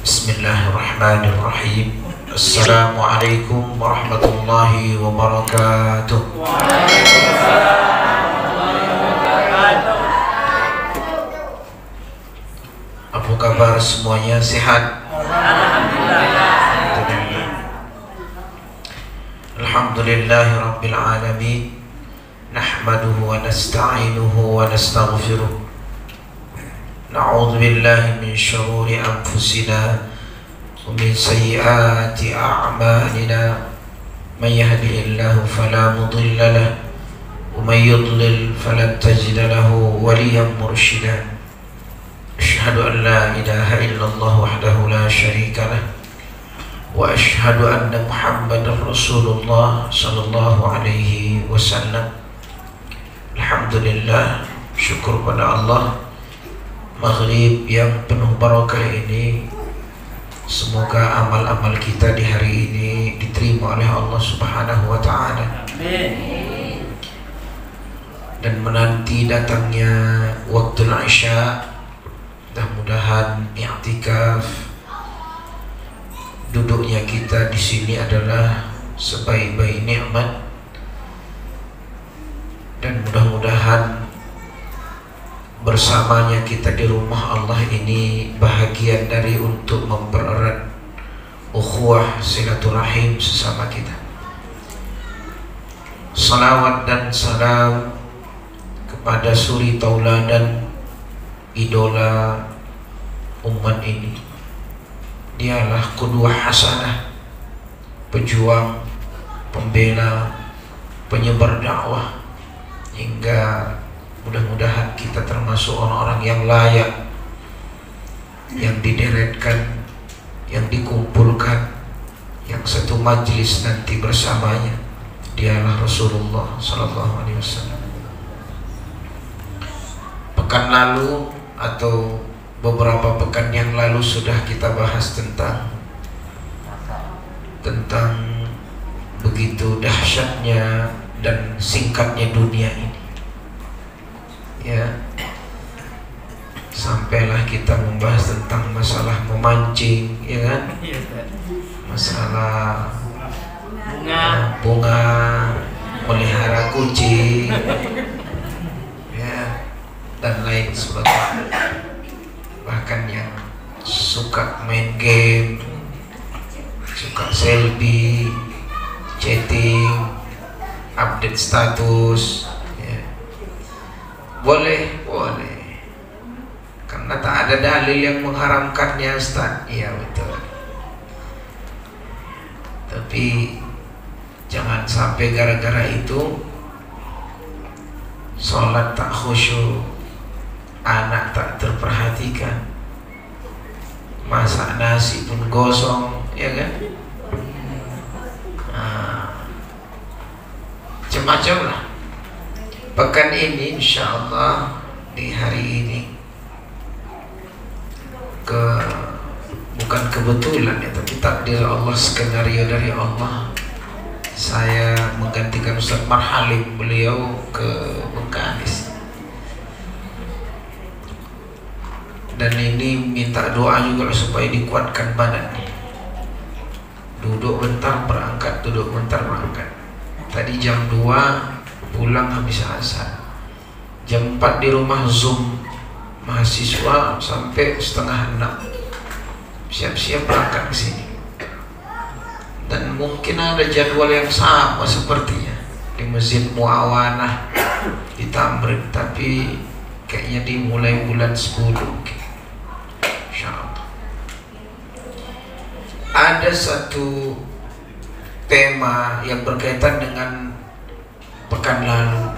Bismillahirrahmanirrahim. Assalamualaikum warahmatullahi wabarakatuh. Apa kabar semuanya, sehat? Alhamdulillahi rabbil alamin. Nahmaduhu wa nasta'inuhu wa nastaghfiruh. Na'udzu billahi min syururi anfusina wa min sayyiati a'malina. May yahdihillahu fala mudilla lahu wa may yudlil falan tajida lahu waliyyan mursyida. Asyhadu an la ilaha illallah wahdahu la syarika lah wa asyhadu anna Muhammadar Rasulullah sallallahu alaihi wasallam. Alhamdulillah, syukur pada Allah. Maghrib yang penuh barakah ini, semoga amal-amal kita di hari ini diterima oleh Allah Subhanahu wa ta'ala. Dan menanti datangnya waktu Isya, mudah-mudahan i'tikaf, duduknya kita di sini adalah sebaik-baik nikmat, dan mudah-mudahan bersamanya kita di rumah Allah ini bahagian dari untuk mempererat ukhuwah silaturahim sesama kita. Salawat dan salam kepada suri tauladan, idola umat ini. Dialah qudwah hasanah, pejuang, pembela, penyebar dakwah, hingga mudah-mudahan kita termasuk orang-orang yang layak, yang dideretkan, yang dikumpulkan, yang satu majlis nanti bersamanya. Dialah Rasulullah sallallahu alaihi wasallam. Pekan lalu atau beberapa pekan yang lalu sudah kita bahas tentang begitu dahsyatnya dan singkatnya dunia ini. Ya, sampailah kita membahas tentang masalah memancing, ya kan? Masalah bunga, melihara kucing, ya, dan lain sebagainya. Bahkan yang suka main game, suka selfie, chatting, update status. Boleh, karena tak ada dalil yang mengharamkannya, Ustaz. Iya betul. Tapi jangan sampai gara-gara itu sholat tak khusyuk, anak tak terperhatikan, masak nasi pun gosong, ya kan? Macam-macam lah. Pekan ini insyaallah, di hari ini, bukan kebetulan ya, tapi takdir Allah, skenario dari Allah, saya menggantikan Ustaz Marhalim, beliau ke Bengkalis. Dan ini minta doa juga supaya dikuatkan badannya. Duduk bentar berangkat, duduk bentar berangkat. Tadi jam 2 pulang habis asar, jam 4 di rumah Zoom mahasiswa sampai setengah 6, siap-siap berangkat ke sini. Dan mungkin ada jadwal yang sama sepertinya di Masjid Muawanah di Tamrin, tapi kayaknya dimulai bulan 10 insyaallah. Ada satu tema yang berkaitan dengan pekan lalu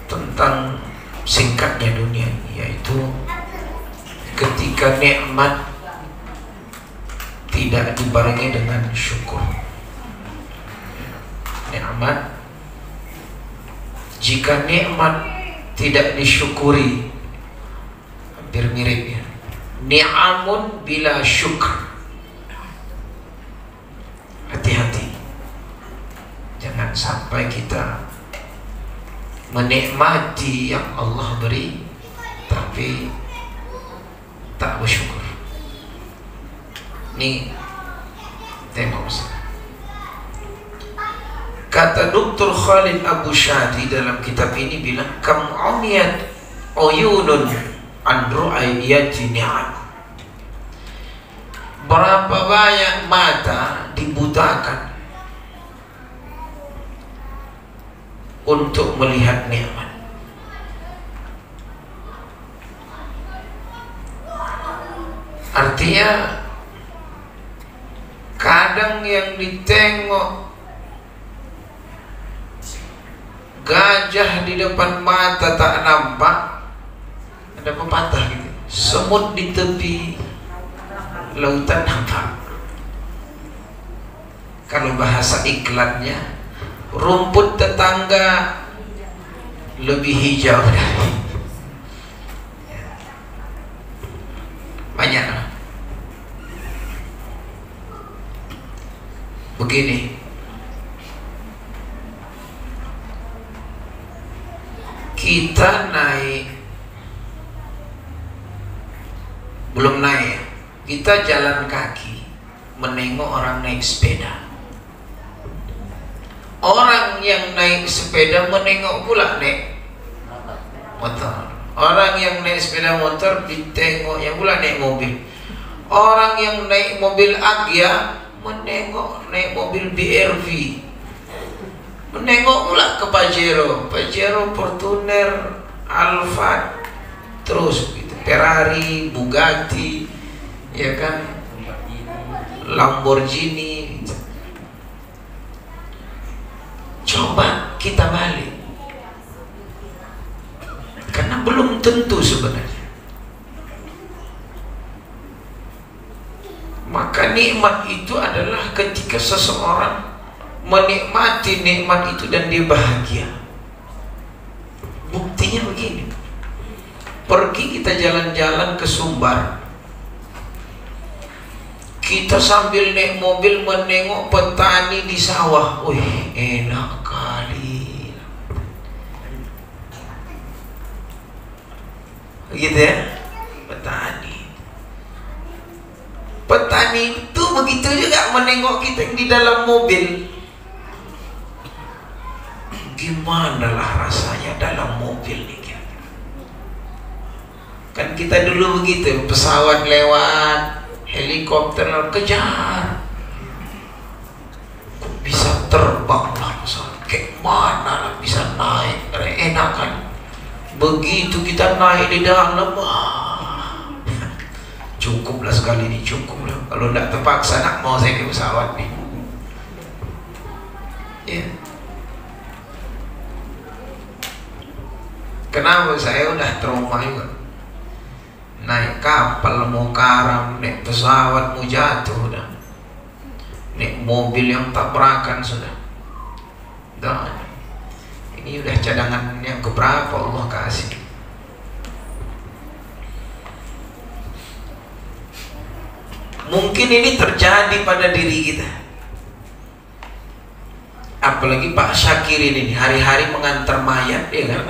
tentang singkatnya dunia ini, yaitu ketika nikmat tidak dibarengi dengan syukur. Nikmat, jika nikmat tidak disyukuri, hampir mirip ya. Ni'amun bila syukur. Hati-hati, jangan sampai kita menikmati yang Allah beri, tapi tak bersyukur. Nih tengok kata Dr. Khalid Abu Shadi dalam kitab ini bilang, kam umiyat uyunun an ru'ayati ni'am. Berapa banyak mata dibutakan untuk melihat nikmat. Artinya kadang yang ditengok gajah di depan mata tak nampak, ada pepatah gitu, semut di tepi lautan nampak. Kalau bahasa iklannya, rumput tetangga lebih hijau dari banyak. Begini, kita naik, belum naik, kita jalan kaki menengok orang naik sepeda. Orang yang naik sepeda menengok pula naik motor. Orang yang naik sepeda motor ditengok yang pula naik mobil. Orang yang naik mobil Agya menengok naik mobil BRV. Menengok pula ke Pajero, Fortuner, Alphard, terus gitu, Ferrari, Bugatti, ya kan, Lamborghini. Coba kita balik, karena belum tentu sebenarnya. Maka nikmat itu adalah ketika seseorang menikmati nikmat itu dan dia bahagia. Buktinya begini, pergi kita jalan-jalan ke Sumbar, kita sambil naik mobil menengok petani di sawah. Wih, enak kali, gitu ya. Petani itu begitu juga menengok kita yang di dalam mobil. Gimana lah rasanya dalam mobil nih? Kan kita dulu begitu, pesawat lewat, helikopter lewat, kejar. Kok bisa terbang lah pesawat? Kayak mana lah bisa naik? Enak kan? Begitu kita naik di dalam, cukup lah sekali ini, cukup lah. Kalau tidak terpaksa nak mau saya ke pesawat nih. Ya. Kenapa saya udah trauma juga? Naik kapal mau karam, naik pesawat mau jatuh udah. Naik mobil yang tabrakan sudah. Dan ini udah cadangan yang keberapa Allah kasih. Mungkin ini terjadi pada diri kita. Apalagi Pak Syakirin ini hari-hari mengantar mayat, ya kan?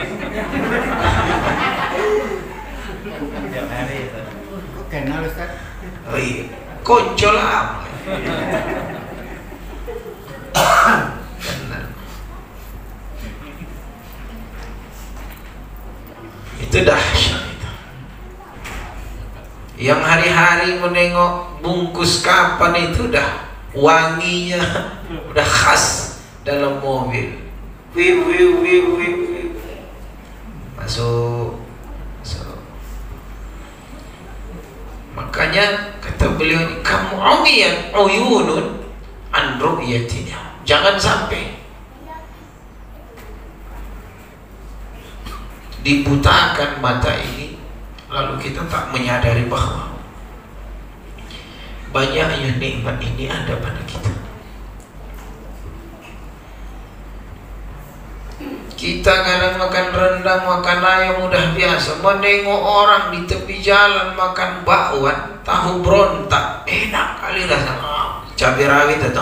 Kenal Ustaz? Oh iya, kocol lah. Itu dahsyat itu. Yang hari-hari menengok bungkus kapan itu dah wanginya udah khas dalam mobil. Masuk. Makanya kata beliau ini, kamu umiyan uyunun an ru'yatinya. Jangan sampai dibutakan mata ini lalu kita tak menyadari bahwa banyaknya nikmat ini ada pada kita. Kita kadang makan rendang, makan ayam udah biasa, menengok orang di tepi jalan makan bakwan, tahu berontak, enak kali rasanya, cabai rawit atau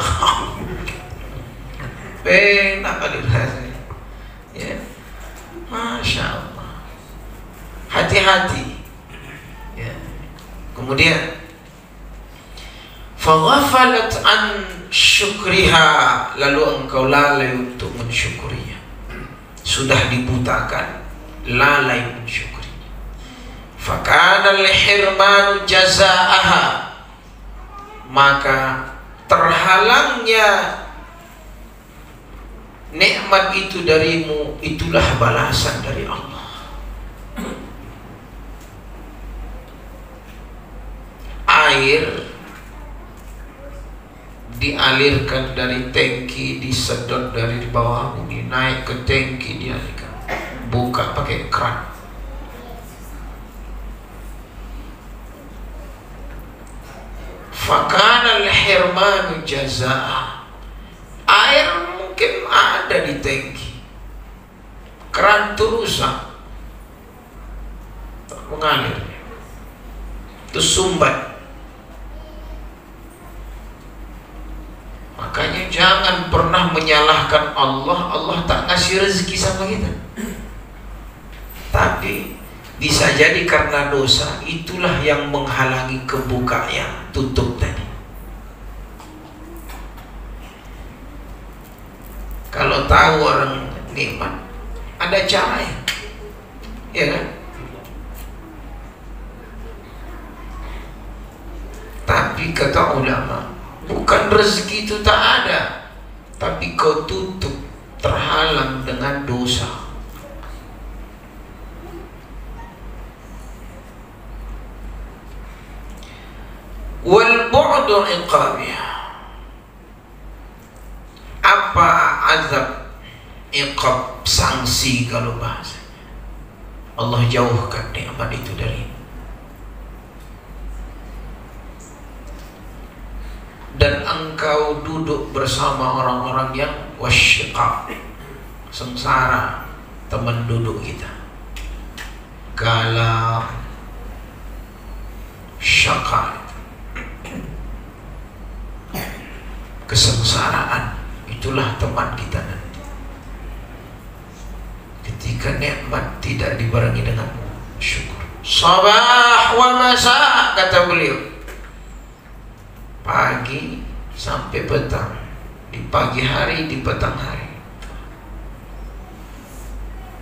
enak kali rasanya, ya, masya Allah. Hati-hati, ya. Kemudian faghafalat an syukriha, lalu engkau lalai untuk mensyukurinya. Sudah dibutakan, lalai mensyukurinya. Fakana al-hirmanu jazaaha, maka terhalangnya nikmat itu darimu, itulah balasan dari Allah. Air dialirkan dari tangki, disedot dari bawah bumi, naik ke tangki, dialirkan, buka pakai keran. Fakana al-hirmanu jazaa, air mungkin ada di tangki, keran itu rusak, tak mengalir, itu sumbat. Makanya jangan pernah menyalahkan Allah. Allah tak ngasih rezeki sama kita, tapi bisa jadi karena dosa itulah yang menghalangi kebuka yang tutup tadi. Kalau tahu orang nikmat, ada cara ya kan? Tapi kata ulama, bukan rezeki itu tak ada, tapi kau tutup, terhalang dengan dosa. Wal bu'du iqabiha, apa azab, iqab, sanksi kalau bahasa. Allah jauhkan nikmat itu darimu. Dan engkau duduk bersama orang-orang yang wasyiqaq, sengsara, teman duduk kita, galau, syaqa, kesengsaraan, itulah teman kita nanti. Ketika nikmat tidak dibarengi dengan syukur. Sabah wa masa, kata beliau, pagi sampai petang, di pagi hari, di petang hari.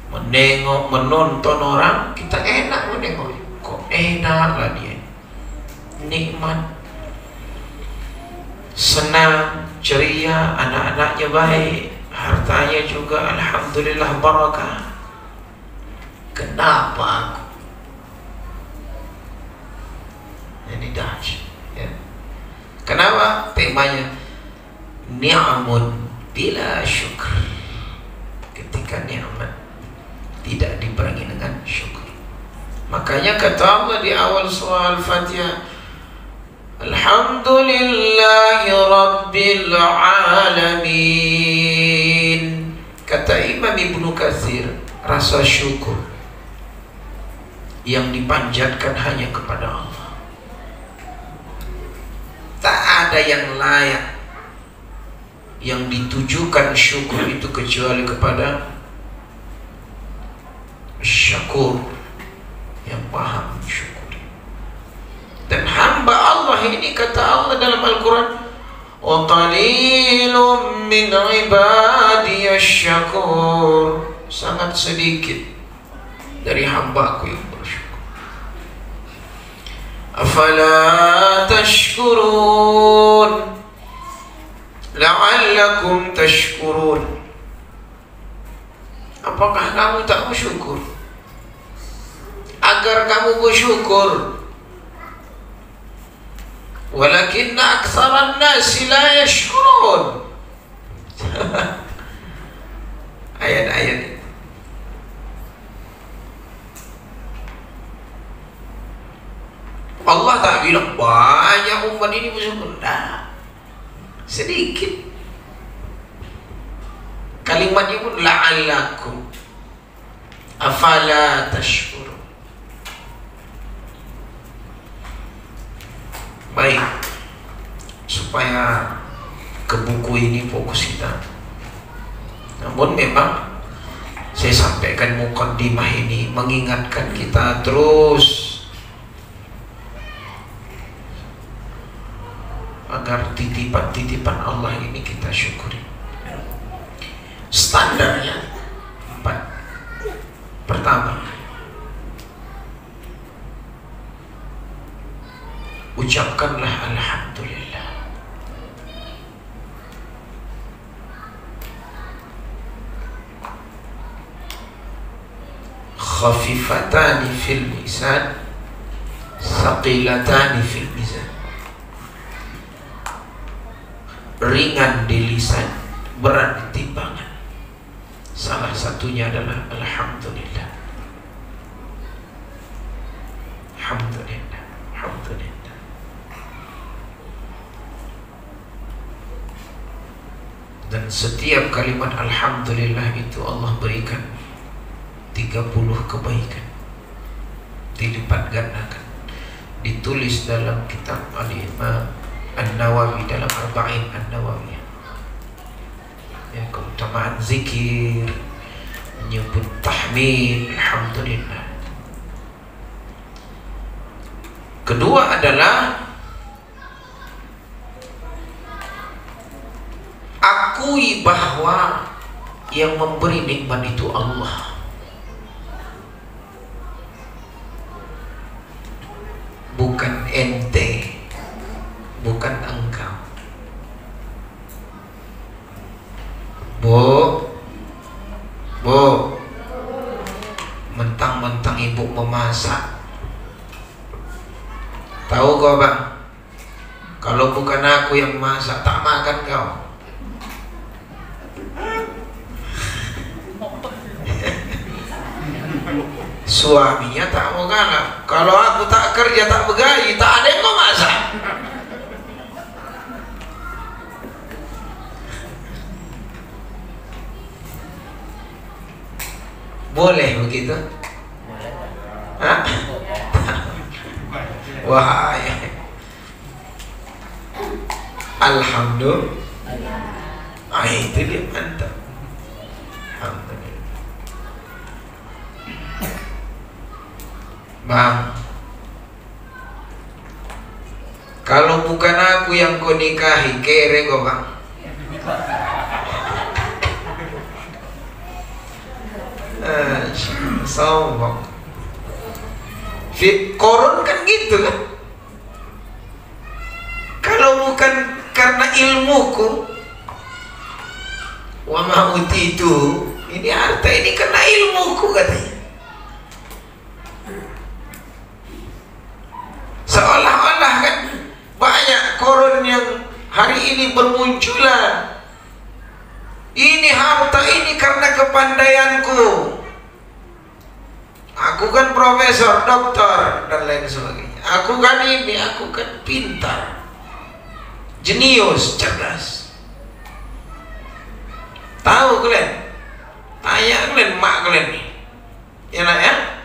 Menengok, menonton orang, kita enak menengok. Kok enak lah dia, nikmat, senang, ceria, anak-anaknya baik, hartanya juga alhamdulillah barakah. Kenapa aku? Ini dahsyat ya. Kenapa? Temanya ni'amun bila syukur. Ketika nikmat tidak dibarengi dengan syukur. Makanya kata Allah di awal surah Al-Fatihah, alhamdulillahi rabbil alamin. Kata Imam Ibnu Katsir, rasa syukur yang dipanjatkan hanya kepada Allah. Tak ada yang layak yang ditujukan syukur itu kecuali kepada syakur, yang paham syukur. Dan hamba Allah ini, kata Allah dalam Al-Quran, wa qalilum min ibadiyasy syakur, sangat sedikit dari hambaku yang bersyukur. Afala tashkurun la'allakum tashkurun. Apakah kamu tak bersyukur? Agar kamu bersyukur. Walakinna aktsaran nasi la yashkurun. Ayat-ayat itu. Allah tak bilang banyak umat ini bersyukur. Nah, sedikit. Kalimatnya pun la'allakum afala tashkurun. Baik, supaya ke buku ini fokus kita. Namun memang saya sampaikan muqaddimah ini mengingatkan kita terus titipan Allah ini kita syukuri. Standarnya 4. Pertama, ucapkanlah alhamdulillah. Khafifatani fil lisan, saqilatani fil mizan. Ringan di lisan, berat di timbangan. Salah satunya adalah alhamdulillah. Alhamdulillah, alhamdulillah. Dan setiap kalimat alhamdulillah itu Allah berikan 30 kebaikan, dilipat gandakan. Ditulis dalam kitab Al-Imam An-Nawawi, dalam Arba'in An-Nawawiyah, ya, keutamaan zikir, menyebut tahmid, alhamdulillah. Kedua adalah akui bahwa yang memberi nikmat itu Allah, bukan ente, bukan engkau. Bu, mentang-mentang ibu memasak, tahu kau bang, kalau bukan aku yang masak tak makan kau. Suaminya tak mau kalah. Kalau aku tak kerja, tak begaji, tak ada yang mau masak. Boleh begitu? Hah? Wah, ya. Alhamdulillah. Itu dia, mantap. Alhamdulillah. Bang, kalau bukan aku yang kau nikahi, kere kau bang. Sombong. Fit koron kan gitu kan. Kalau bukan karena ilmuku, wa ma utitu, ini harta ini karena ilmuku katanya. Seolah-olah kan banyak koron yang hari ini bermunculan. Ini harta ini karena kepandaianku. Aku kan profesor, doktor, dan lain sebagainya. Aku kan ini, aku kan pintar, jenius, cerdas. Tahu kalian? Tanya kalian, mak kalian nih, ya nak ya?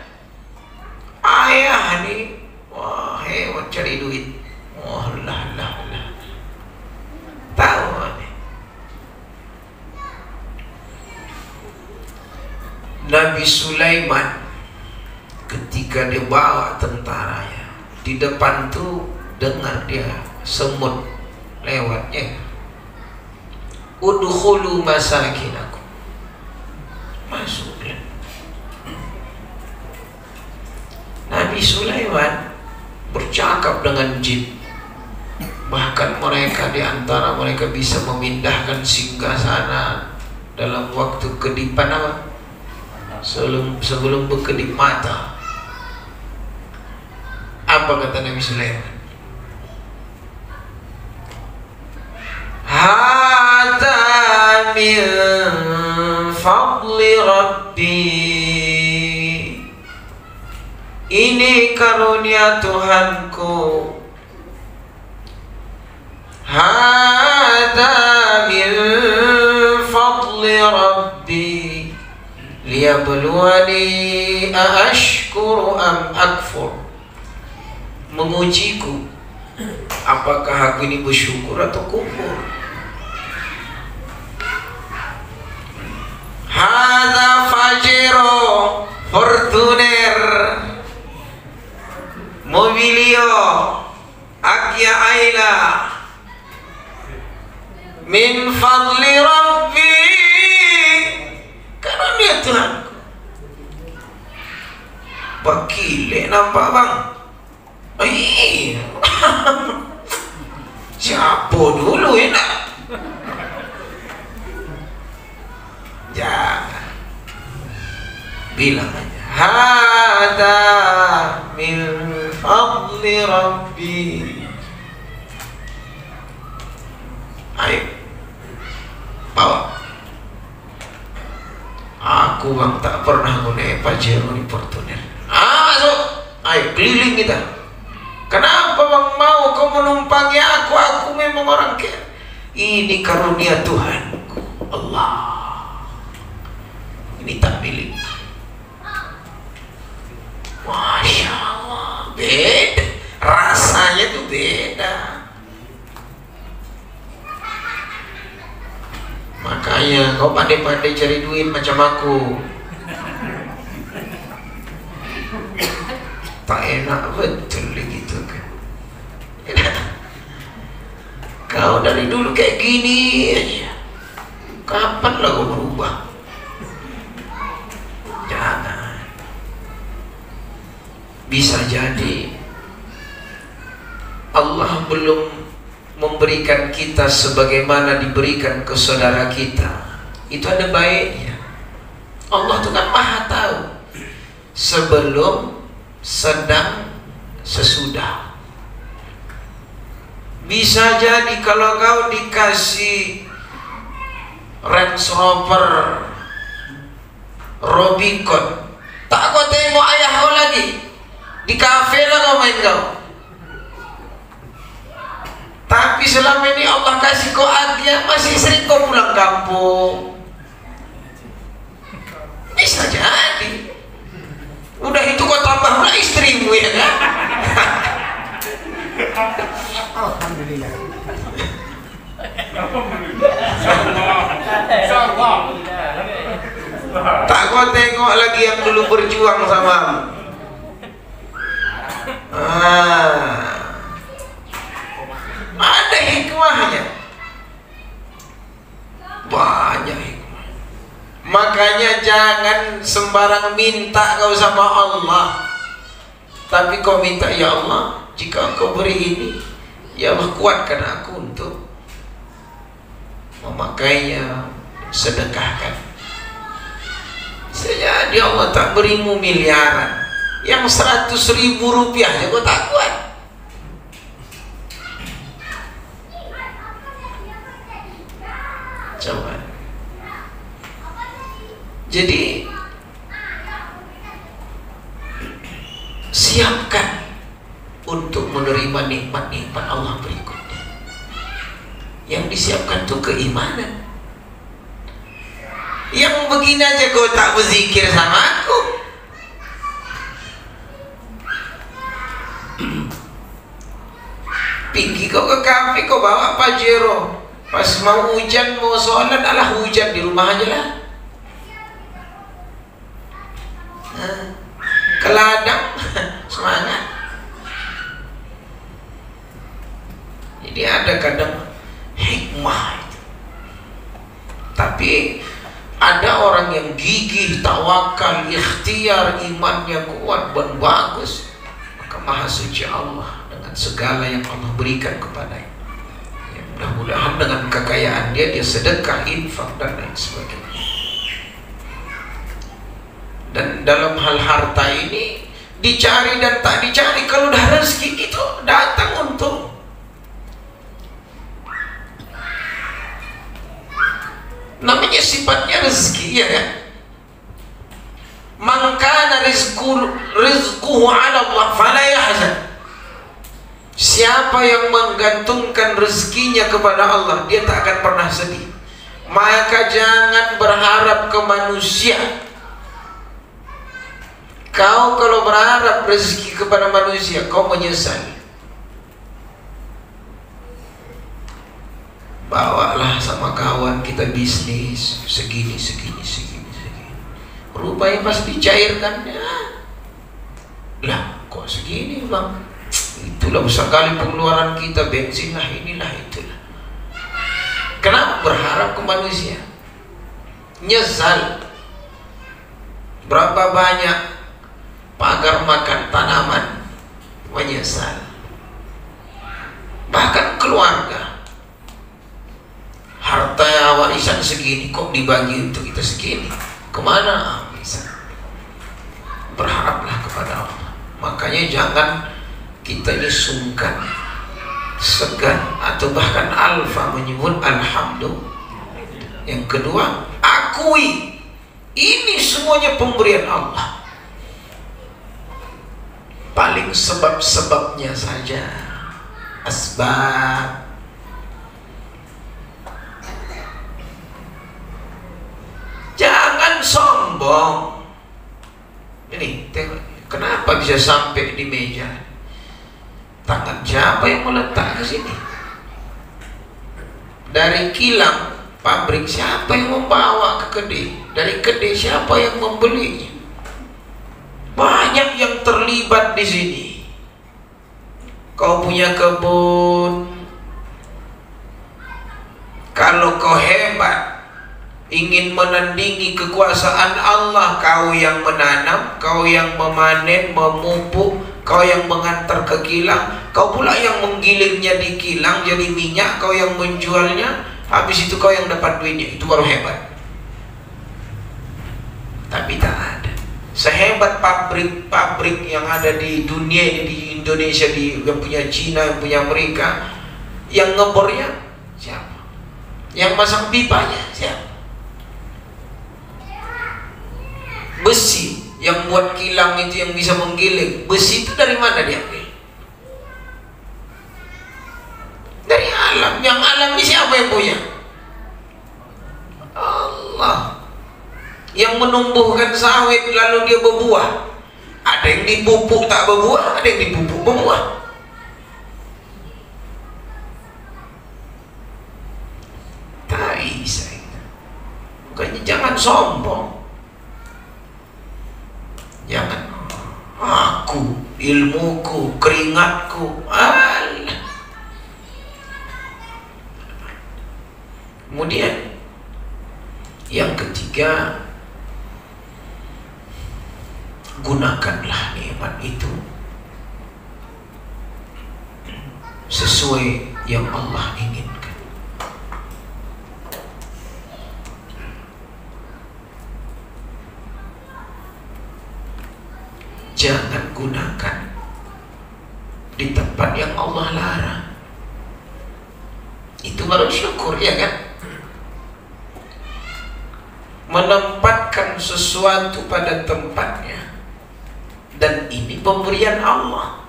Ayah nih, wah hebat cari duit. Wah lah. Tahu nih. Nabi Sulaiman ketika dia bawa tentaranya, di depan tuh dengar dia semut lewatnya. Udkhulu masakinakum, masuk. Nabi Sulaiman bercakap dengan jin. Bahkan mereka, di antara mereka bisa memindahkan singgasana dalam waktu kedipan apa? Sebelum berkedip mata. Apa kata Nabi Sulaiman? Hada min fadli Rabbi, ini karunia Tuhanku. Hada min fadli Rabbi liyabluwani aashkuru am akfur, mengujiku apakah aku ini bersyukur atau kufur. Hadza Fajero Fortuner Mobilio Agia Aila min fadli Rabbi, karunia Tuhanku. Bakile nampak bang? Siapa dulu enak? Jangan, bilang aja hada min fadli Rabbi. Ayo bawa. Aku bang tak pernah guna Pajero di Fortuner. Masuk, ayo keliling kita. Kenapa bang mau kau menumpangi aku? Aku memang orang kaya. Ini karunia Tuhanku. Allah, ini tak milik. Masya Allah, beda. Rasanya tuh beda. Makanya kau pandai-pandai cari duit macam aku. Tak enak betul gitu kan. Kau dari dulu kayak gini aja. Kapan lah kau berubah? Jangan. Bisa jadi Allah belum memberikan kita sebagaimana diberikan ke saudara kita. Itu ada baiknya. Allah itu kan maha tahu sebelum, sedang, sesudah. Bisa jadi kalau kau dikasih Range Rover Rubicon, tak kau tengok ayah kau lagi. Di kafe lah kau main kau. Tapi selama ini Allah kasih kau hadiah, masih sering kau pulang kampung. Bisa jadi. Udah itu kau tambah pula istrimu ya kan? Alhamdulillah. Tak kau tengok lagi yang dulu berjuang sama. Ada hikmahnya. Banyak hikmah. Makanya jangan sembarang minta kau sama Allah. Tapi kau minta, ya Allah, jika kau beri ini, ya Allah kuatkan aku untuk memakainya, sedekahkan. Sejadi Allah tak berimu miliaran, yang 100.000 rupiah aja kau tak kuat. Coba. Jadi siapkan untuk menerima nikmat-nikmat Allah berikutnya. Yang disiapkan itu keimanan. Yang begini aja kau tak berzikir sama aku. Pergi kau ke kafe, kau bawa Pajero. Pas mau hujan, mau sholat, alah hujan di rumah aja lah. Ke ladang, semangat. Jadi ada kadang hikmah itu. Tapi ada orang yang gigih, tawakal, ikhtiar, imannya kuat dan bagus, maka Maha Suci Allah dengan segala yang Allah berikan kepadanya. Ya, mudah-mudahan dengan kekayaan dia sedekah, infak dan lain sebagainya. Dan dalam hal harta ini dicari dan tak dicari, kalau udah rezeki itu datang untuk namanya sifatnya rezeki ya kan. Man kana rizquhu 'ala Allah fala yahzan. Siapa yang menggantungkan rezekinya kepada Allah, dia tak akan pernah sedih. Maka jangan berharap ke manusia. Kau kalau berharap rezeki kepada manusia, kau menyesal. Bawalah sama kawan kita bisnis segini. Rupanya pas dicairkannya, lah kok segini bang? Itulah besar kali pengeluaran kita, bensin lah, inilah itulah. Kenapa berharap ke manusia? Nyesal. Berapa banyak pagar makan tanaman menyesal. Bahkan keluarga, harta warisan segini kok dibagi untuk kita segini, kemana bisa? Berharaplah kepada Allah. Makanya jangan kita ini sungkan, segan, atau bahkan alfa menyebut alhamdulillah. Yang kedua, akui ini semuanya pemberian Allah. Paling sebab-sebabnya saja, asbab. Jangan sombong. Ini tengok, kenapa bisa sampai di meja? Tangan siapa yang meletak ke sini? Dari kilang pabrik siapa yang membawa ke kedai? Dari kedai siapa yang membelinya? Banyak yang terlibat di sini. Kau punya kebun, kalau kau hebat, ingin menandingi kekuasaan Allah, kau yang menanam, kau yang memanen, memupuk, kau yang mengantar ke kilang, kau pula yang menggilingnya di kilang jadi minyak, kau yang menjualnya, habis itu kau yang dapat duitnya. Itu baru hebat. Tapi tak ada sehebat pabrik-pabrik yang ada di dunia ini, di Indonesia, yang punya Cina, yang punya Amerika. Yang ngebornya siapa? Yang masang pipanya siapa? Besi yang buat kilang itu, yang bisa menggiling besi itu dari mana diambil? Dari alam. Yang alam ini siapa yang punya? Allah. Yang menumbuhkan sawit lalu dia berbuah. Ada yang dipupuk tak berbuah, ada yang dipupuk berbuah. Tak bisa. Makanya jangan sombong. Jangan aku, ilmuku, keringatku. Alah. Kemudian yang ketiga, gunakanlah nikmat itu sesuai yang Allah inginkan. Jangan gunakan di tempat yang Allah larang. Itu baru syukur, ya kan? Menempatkan sesuatu pada tempatnya, dan ini pemberian Allah.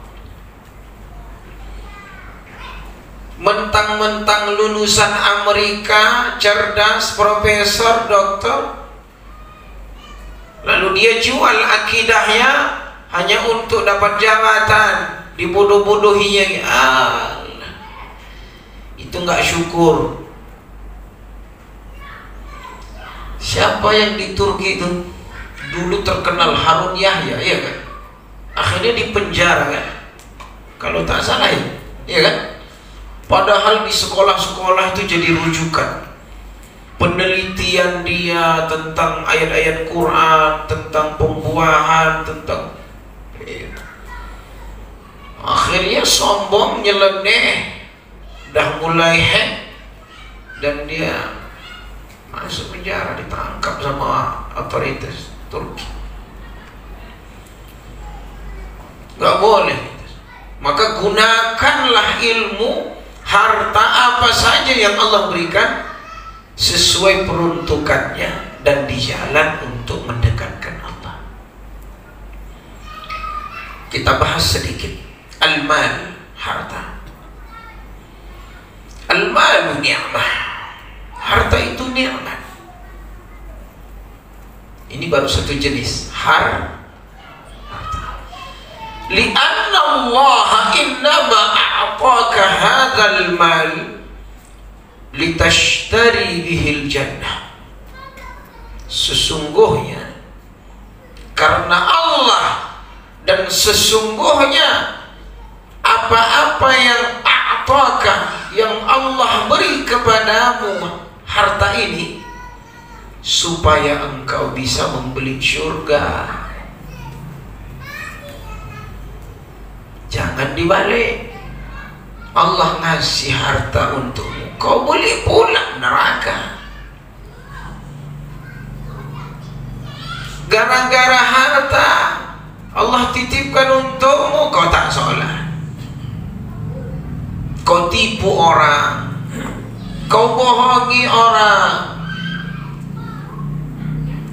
Mentang-mentang lulusan Amerika, cerdas, profesor, doktor, lalu dia jual akidahnya hanya untuk dapat jabatan, dibodoh-bodohinya. Itu nggak syukur. Siapa yang di Turki itu dulu terkenal, Harun Yahya, ya kan? Akhirnya dipenjara kan? Kalau tak salah ya kan? Padahal di sekolah-sekolah itu jadi rujukan. Penelitian dia tentang ayat-ayat Quran, tentang pembuahan, tentang akhirnya sombong, nyeleneh, dah mulai hack, dan dia masuk penjara, ditangkap sama otoritas Turki. Gak boleh. Maka gunakanlah ilmu, harta apa saja yang Allah berikan sesuai peruntukannya dan di jalan untuk mendekatkan Allah. Kita bahas sedikit al-mal, harta. Al-mal ni'mah. Harta itu nikmat. Ini baru satu jenis harta. Lianna Allah innama a'taka hadzal mal litashtari bihil jannah. Sesungguhnya karena Allah dan sesungguhnya apa-apa yang a'taka, yang Allah beri kepadamu, kepadamu harta ini supaya engkau bisa membeli surga. Jangan dibalik. Allah ngasih harta untukmu, kau boleh pulang neraka. Gara-gara harta Allah titipkan untukmu, kau tak sholat, kau tipu orang, kau bohongi orang,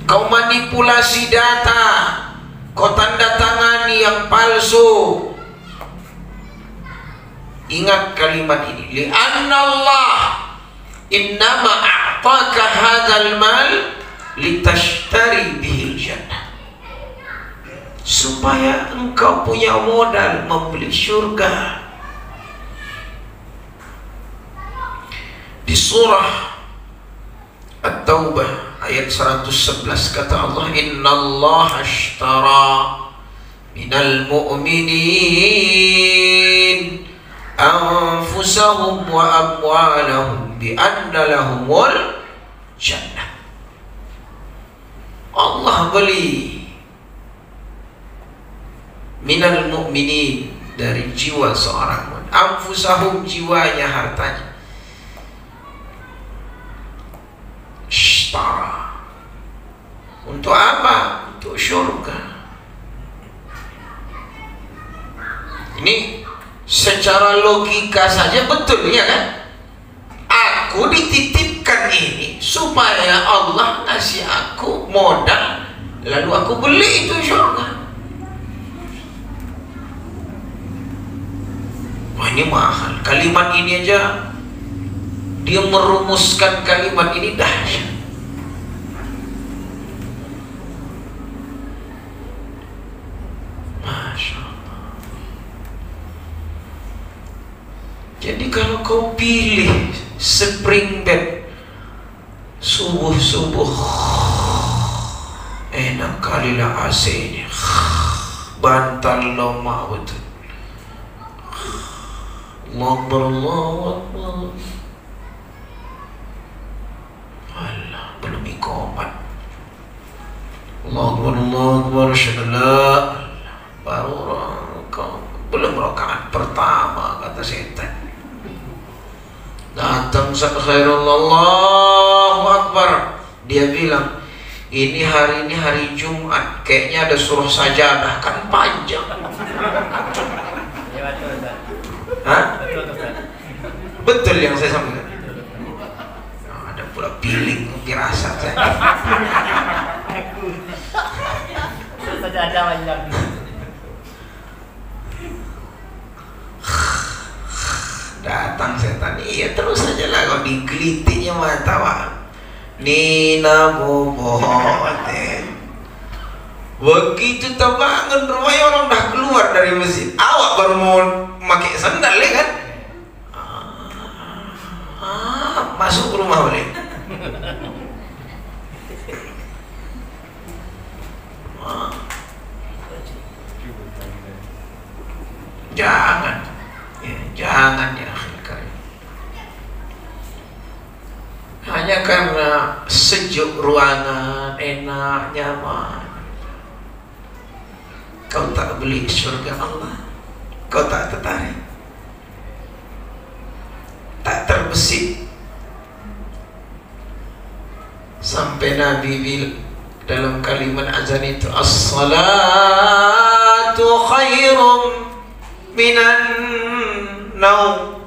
kau manipulasi data, kau tanda tangani yang palsu. Ingat kalimat ini, li'anna Allah innama a'taka hadzal mal litashtari bihil jannah, supaya engkau punya modal membeli surga. Di surah At-Taubah ayat 111 kata Allah, innallaha ashtara minal mu'minin anfusahum wa amwalahum bi anna lahumul jannah. Allah beli minal mu'minin, dari jiwa seorang mu'min, anfusahum, jiwanya, hartanya, ishtara, untuk apa? Untuk syurga. Ini secara logika saja betul, ya kan? Aku dititipkan ini supaya Allah ngasih aku modal, lalu aku beli itu surga. Wah, ini mahal. Kalimat ini aja, dia merumuskan kalimat ini dahsyat. Masya Allah. Jadi kalau kau pilih spring bed subuh-subuh, enak kalilah AC-nya, bantal lemah betul. Allahu Akbar. Allah, belum ikomat. Allahu Akbar, syadallah. Baru belum rakaat pertama, kata setan. Datang khairullah, Allahu Akbar. Dia bilang, ini hari Jumat, kayaknya ada surah sajadah, kan panjang. Hah? Betul yang saya sampaikan. Oh, ada pula piling firasat saya. Sajadah banyak. Datang setan, iya terus saja lah, kau digelitiknya mata, Pak. Nina bobote. Begitu terbangun, rupanya orang dah keluar dari masjid. Awak baru mau pakai sandal, ya kan? Masuk rumah boleh. Jangan. Ya, jangan ya akhir. Hanya karena sejuk ruangan, enak, nyaman, kau tak beli surga Allah, kau tak tertarik, tak terbesit. Sampai Nabi bilang dalam kalimat azan itu, as-salatu khairum minan naum.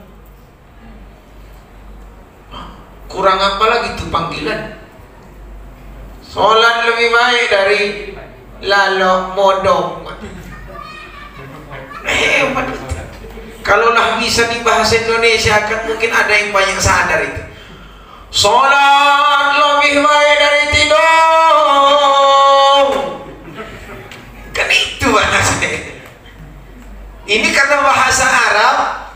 Kurang apa lagi itu panggilan? Sholat lebih baik dari lalok modong. Hebat. Kalaulah bisa di bahasa Indonesia, kan mungkin ada yang banyak sadar itu. Sholat lebih baik dari tidur. Kan itu bahasanya. Ini karena bahasa Arab,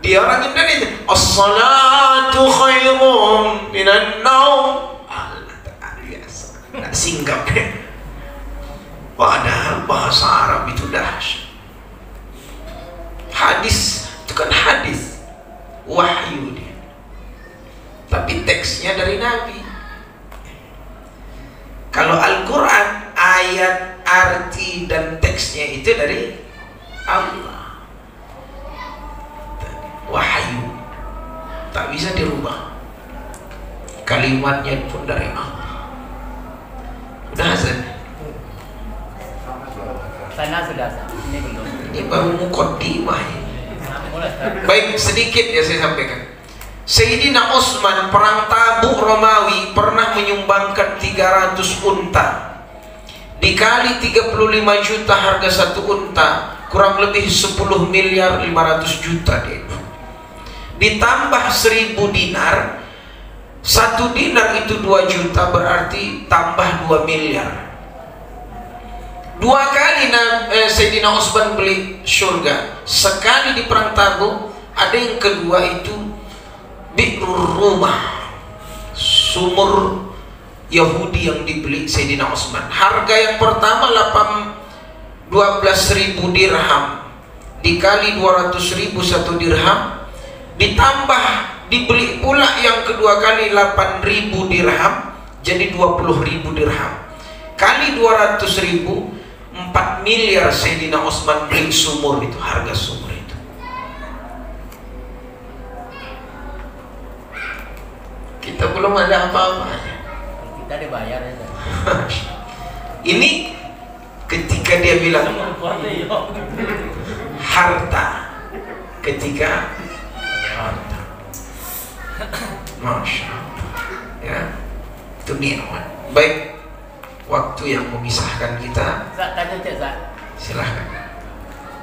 dia orang Indonesia. As-salatu khairum minan naum. Allah Ta'ala biasa, tak singgap. Padahal bahasa Arab itu dahsyat. Hadis itu kan hadis wahyu dia. Tapi tapi teksnya dari Nabi. Kalau Al-Quran, ayat, arti, dan teksnya itu dari Allah. Wahyu, tak bisa dirubah. Kalimatnya pun dari Allah. Udah Hasan? Sana sudah, ini belum. Ini baru mukaddimah ya. Baik, sedikit ya saya sampaikan. Sayyidina Utsman perang Tabuk Romawi pernah menyumbangkan 300 unta. Dikali 35 juta harga satu unta, kurang lebih 10 miliar 500 juta dia. Ditambah 1000 dinar, satu dinar itu 2 juta, berarti tambah 2 miliar. 2 kali Sayyidina Utsman beli surga. Sekali di perang Tabuk, ada yang kedua itu Bi'rur Rumah, sumur Yahudi yang dibeli Sayyidina Utsman. Harga yang pertama 12.000 dirham, dikali 200.000 satu dirham, ditambah dibeli pula yang kedua kali 8.000 dirham, jadi 20.000 dirham, kali 200.000, 4 miliar Sayyidina Utsman beli sumur itu, harga sumur itu. Kita belum ada apa-apa. Kita dibayar ya. Ini ketika dia bilang harta, ketika harta, Masya Allah, ya, itu nikmat. Baik, waktu yang memisahkan kita. Zat, tanya Cik Zat. Silahkan.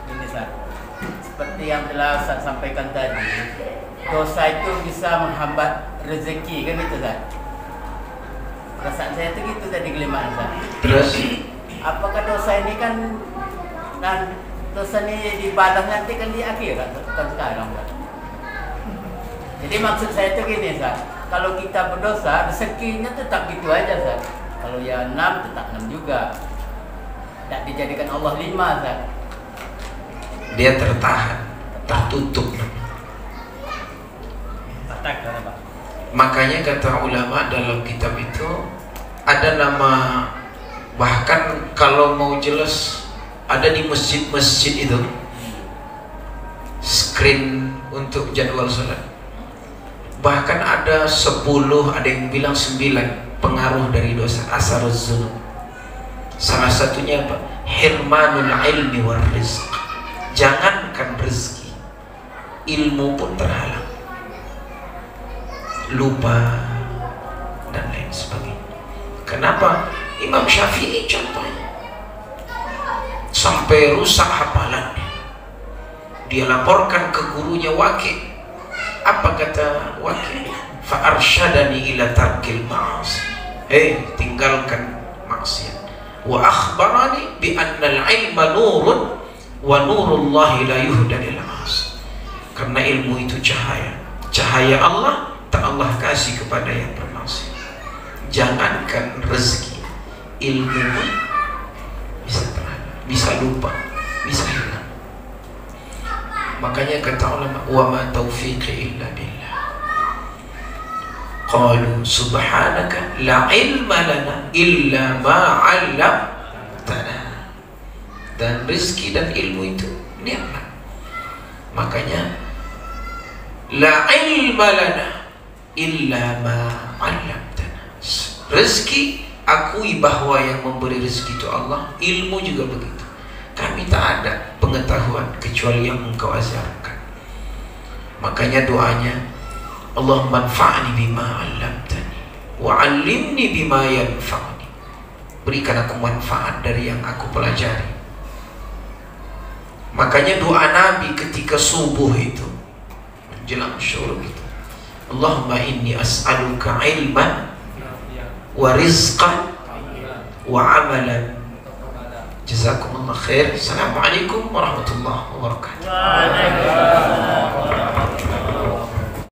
Ini Zat, seperti yang telah Zat sampaikan tadi, dosa itu bisa menghambat rezeki, kan itu Zat? Perasaan saya itu gitu tadi kelimaan Zat. Terus? Apakah dosa ini kan, dan dosa ini dibalas nanti kan di akhirat, kan sekarang Zat? Jadi maksud saya itu gini Zat, kalau kita berdosa, rezekinya tetap gitu aja Zat. Kalau ya 6 tetap 6 juga. Tak dijadikan Allah 5 Zat. Dia tertahan, tertutup. Makanya kata ulama dalam kitab itu ada nama, bahkan kalau mau jelas ada di masjid-masjid itu screen untuk jadwal salat. Bahkan ada 10, ada yang bilang 9 pengaruh dari dosa, asaruz dzunub. Salah satunya apa? Hirmanul ilmi war rizq. Jangankan rezeki, ilmu pun terhalang, lupa dan lain sebagainya. Kenapa? Imam Syafi'i contohnya sampai rusak hafalannya. Dia laporkan ke gurunya Waqi'. Apa kata Waqi'? Fa arsyadani ila tarkil ma'asi. Tinggalkan maksiat. Wa akhbarani bi anna al-ilma nurun wa nurullahi la yuhda lil 'asi. Karena ilmu itu cahaya. Cahaya Allah tak Allah kasih kepada yang bermaksiat. Jangankan rezeki, ilmu pun bisa terhalang, bisa lupa, bisa hilang. Makanya kata ulama, wa ma taufiqi illa billah. Qalu subhanaka la ilma lana illa ma 'allamtana. Dan rezeki dan ilmu itu nikmat. Makanya la ilma lana illa ma 'allamtana. Rezeki, akui bahwa yang memberi rezeki itu Allah, ilmu juga begitu. Kami tak ada pengetahuan kecuali yang Engkau ajarkan. Makanya doanya, Allahumma anfa'ni bima 'allamtani wa 'allimni bima yanfa'ni. Berikan aku manfaat dari yang aku pelajari. Makanya doa Nabi ketika subuh itu, menjelang syuruk itu, Allahumma inni as'aluka ilman wa rizqan wa amalan. Jazakumullah khair. Assalamualaikum warahmatullahi wabarakatuh.